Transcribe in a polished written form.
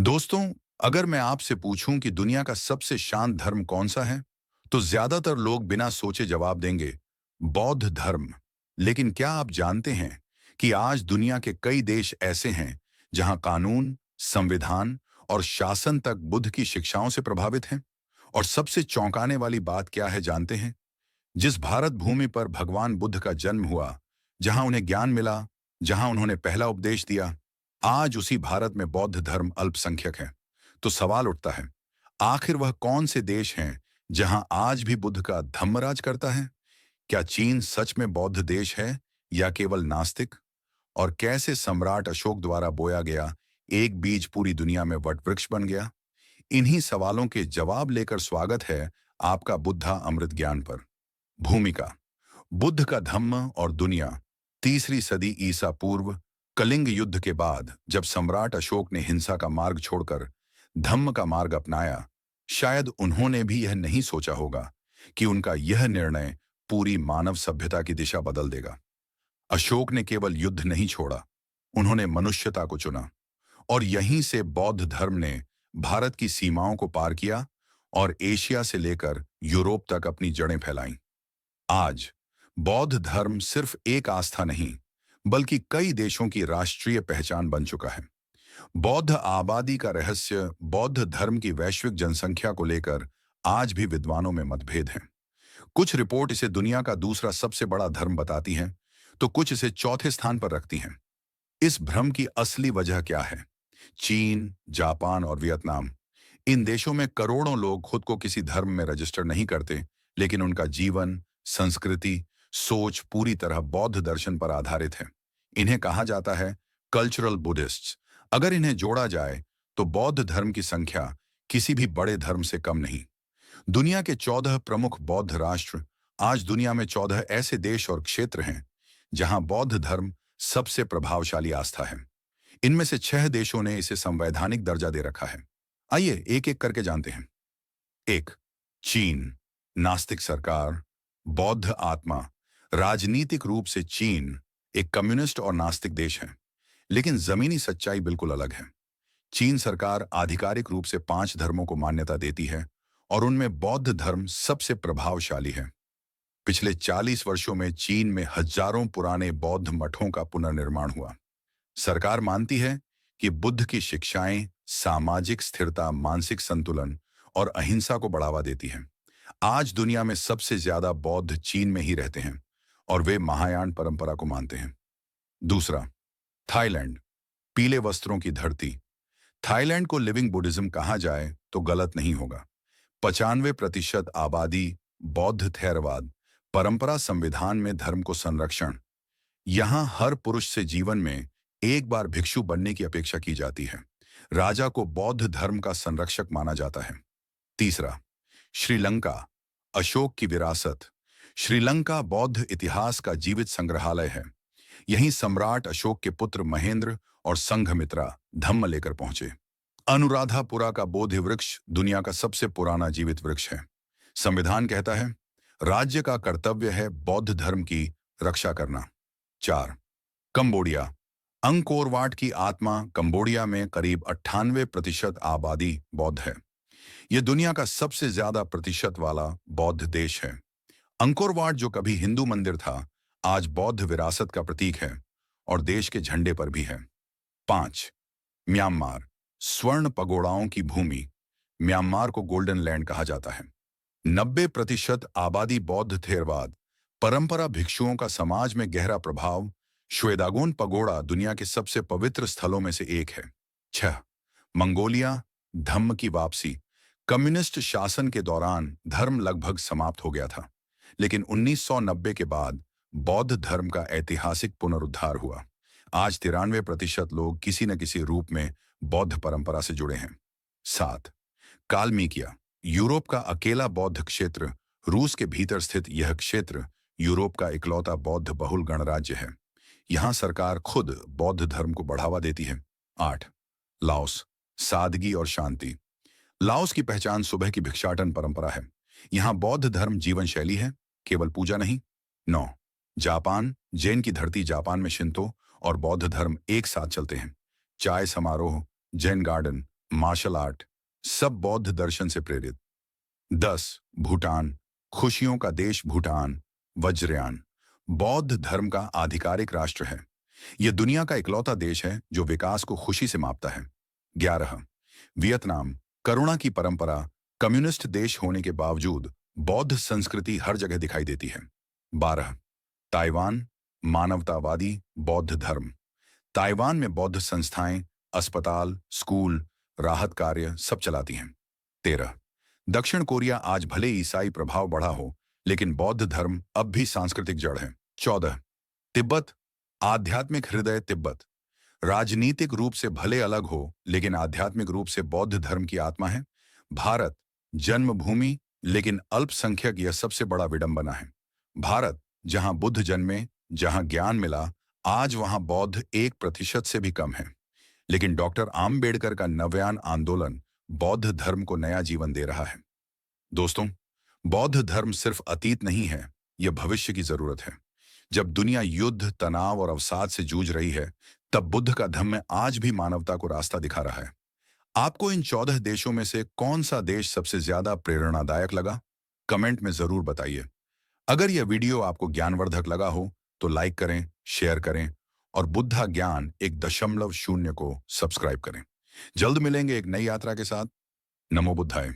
दोस्तों, अगर मैं आपसे पूछूं कि दुनिया का सबसे शांत धर्म कौन सा है, तो ज्यादातर लोग बिना सोचे जवाब देंगे, बौद्ध धर्म। लेकिन क्या आप जानते हैं कि आज दुनिया के कई देश ऐसे हैं जहां कानून, संविधान और शासन तक बुद्ध की शिक्षाओं से प्रभावित हैं? और सबसे चौंकाने वाली बात क्या है जानते हैं? जिस भारत भूमि पर भगवान बुद्ध का जन्म हुआ, जहां उन्हें ज्ञान मिला, जहां उन्होंने पहला उपदेश दिया, आज उसी भारत में बौद्ध धर्म अल्पसंख्यक है। तो सवाल उठता है, आखिर वह कौन से देश हैं जहां आज भी बुद्ध का धम्मराज करता है? क्या चीन सच में बौद्ध देश है या केवल नास्तिक? और कैसे सम्राट अशोक द्वारा बोया गया एक बीज पूरी दुनिया में वटवृक्ष बन गया? इन्हीं सवालों के जवाब लेकर स्वागत है आपका बुद्धा अमृत ज्ञान पर। भूमिका: बुद्ध का धम्म और दुनिया। तीसरी सदी ईसा पूर्व, कलिंग युद्ध के बाद जब सम्राट अशोक ने हिंसा का मार्ग छोड़कर धम्म का मार्ग अपनाया, शायद उन्होंने भी यह नहीं सोचा होगा कि उनका यह निर्णय पूरी मानव सभ्यता की दिशा बदल देगा। अशोक ने केवल युद्ध नहीं छोड़ा, उन्होंने मनुष्यता को चुना। और यहीं से बौद्ध धर्म ने भारत की सीमाओं को पार किया और एशिया से लेकर यूरोप तक अपनी जड़ें फैलाईं। आज बौद्ध धर्म सिर्फ एक आस्था नहीं, बल्कि कई देशों की राष्ट्रीय पहचान बन चुका है। बौद्ध आबादी का रहस्य: बौद्ध धर्म की वैश्विक जनसंख्या को लेकर आज भी विद्वानों में मतभेद हैं। कुछ रिपोर्ट इसे दुनिया का दूसरा सबसे बड़ा धर्म बताती हैं, तो कुछ इसे चौथे स्थान पर रखती हैं। इस भ्रम की असली वजह क्या है? चीन, जापान और वियतनाम, इन देशों में करोड़ों लोग खुद को किसी धर्म में रजिस्टर नहीं करते, लेकिन उनका जीवन, संस्कृति, सोच पूरी तरह बौद्ध दर्शन पर आधारित है। इन्हें कहा जाता है कल्चरल बुद्धिस्ट्स। अगर इन्हें जोड़ा जाए तो बौद्ध धर्म की संख्या किसी भी बड़े धर्म से कम नहीं। दुनिया के 14 प्रमुख बौद्ध राष्ट्र: आज दुनिया में 14 ऐसे देश और क्षेत्र हैं जहां बौद्ध धर्म सबसे प्रभावशाली आस्था है। इनमें से 6 देशों ने इसे संवैधानिक दर्जा दे रखा है। आइए एक एक करके जानते हैं। एक, चीन। नास्तिक सरकार, बौद्ध आत्मा। राजनीतिक रूप से चीन एक कम्युनिस्ट और नास्तिक देश है, लेकिन जमीनी सच्चाई बिल्कुल अलग है। चीन सरकार आधिकारिक रूप से 5 धर्मों को मान्यता देती है और उनमें बौद्ध धर्म सबसे प्रभावशाली है। पिछले 40 वर्षों में चीन में हजारों पुराने बौद्ध मठों का पुनर्निर्माण हुआ। सरकार मानती है कि बुद्ध की शिक्षाएं सामाजिक स्थिरता, मानसिक संतुलन और अहिंसा को बढ़ावा देती हैं। आज दुनिया में सबसे ज्यादा बौद्ध चीन में ही रहते हैं और वे महायान परंपरा को मानते हैं। दूसरा, थाईलैंड। पीले वस्त्रों की धरती। थाईलैंड को लिविंग बुद्धिज्म कहा जाए तो गलत नहीं होगा। 95% आबादी बौद्ध थेरवाद, परंपरा, संविधान में धर्म को संरक्षण। यहाँ हर पुरुष से जीवन में एक बार भिक्षु बनने की अपेक्षा की जाती है। राजा को बौद्ध धर्म का संरक्षक माना जाता है। तीसरा, श्रीलंका। अशोक की विरासत। श्रीलंका बौद्ध इतिहास का जीवित संग्रहालय है। यहीं सम्राट अशोक के पुत्र महेंद्र और संघमित्रा धम्म लेकर पहुंचे। अनुराधापुरा का बोधि वृक्ष दुनिया का सबसे पुराना जीवित वृक्ष है। संविधान कहता है राज्य का कर्तव्य है बौद्ध धर्म की रक्षा करना। 4, कंबोडिया। अंकोर वाट की आत्मा। कंबोडिया में करीब 98% आबादी बौद्ध है। यह दुनिया का सबसे ज्यादा प्रतिशत वाला बौद्ध देश है। अंकोर वाट, जो कभी हिंदू मंदिर था, आज बौद्ध विरासत का प्रतीक है और देश के झंडे पर भी है। 5, म्यांमार। स्वर्ण पगोड़ाओं की भूमि। म्यांमार को गोल्डन लैंड कहा जाता है। 90% आबादी बौद्ध थेरवाद, परंपरा, भिक्षुओं का समाज में गहरा प्रभाव। श्वेदागोन पगोड़ा दुनिया के सबसे पवित्र स्थलों में से एक है। 6, मंगोलिया। धम्म की वापसी। कम्युनिस्ट शासन के दौरान धर्म लगभग समाप्त हो गया था, लेकिन 1990 के बाद बौद्ध धर्म का ऐतिहासिक पुनरुद्धार हुआ। आज 93% लोग किसी न किसी रूप में बौद्ध परंपरा से जुड़े हैं। 7, कालमीकिया। यूरोप का अकेला बौद्ध क्षेत्र। रूस के भीतर स्थित यह क्षेत्र यूरोप का इकलौता बौद्ध बहुल गणराज्य है। यहाँ सरकार खुद बौद्ध धर्म को बढ़ावा देती है। 8, लाओस। सादगी और शांति। लाओस की पहचान सुबह की भिक्षाटन परंपरा है। यहाँ बौद्ध धर्म जीवन शैली है, केवल पूजा नहीं। 9, जापान। जैन की धरती। जापान में शिंतो और बौद्ध धर्म एक साथ चलते हैं। चाय समारोह, जैन गार्डन मार्शल आर्ट, सब बौद्ध दर्शन से प्रेरित। 10 भूटान, खुशियों का देश भूटान, वज्रयान, बौद्ध धर्म का आधिकारिक राष्ट्र है। यह दुनिया का इकलौता देश है जो विकास को खुशी से मापता है। 11 वियतनाम, करुणा की परंपरा, कम्युनिस्ट देश होने के बावजूद बौद्ध संस्कृति हर जगह दिखाई देती है। 12 ताइवान, मानवतावादी बौद्ध धर्म, ताइवान में बौद्ध संस्थाएं, अस्पताल, स्कूल, राहत कार्य सब चलाती हैं। 13 दक्षिण कोरिया, आज भले ईसाई प्रभाव बढ़ा हो, लेकिन बौद्ध धर्म अब भी सांस्कृतिक जड़ है। 14 तिब्बत, आध्यात्मिक हृदय तिब्बत, राजनीतिक रूप से भले अलग हो, लेकिन आध्यात्मिक रूप से बौद्ध धर्म की आत्मा है। भारत, जन्मभूमि, लेकिन अल्पसंख्यक, यह सबसे बड़ा विडंबना है। भारत, जहां बुद्ध जन्मे, जहां ज्ञान मिला, आज वहां बौद्ध 1% से भी कम है। लेकिन डॉक्टर आम्बेडकर का नव्यान आंदोलन बौद्ध धर्म को नया जीवन दे रहा है। दोस्तों, बौद्ध धर्म सिर्फ अतीत नहीं है, यह भविष्य की जरूरत है। जब दुनिया युद्ध, तनाव और अवसाद से जूझ रही है, तब बुद्ध का धम्म आज भी मानवता को रास्ता दिखा रहा है। आपको इन 14 देशों में से कौन सा देश सबसे ज्यादा प्रेरणादायक लगा? कमेंट में जरूर बताइए। अगर यह वीडियो आपको ज्ञानवर्धक लगा हो तो लाइक करें, शेयर करें और बुद्धा ज्ञान 1.0 को सब्सक्राइब करें। जल्द मिलेंगे एक नई यात्रा के साथ। नमो बुद्धाय।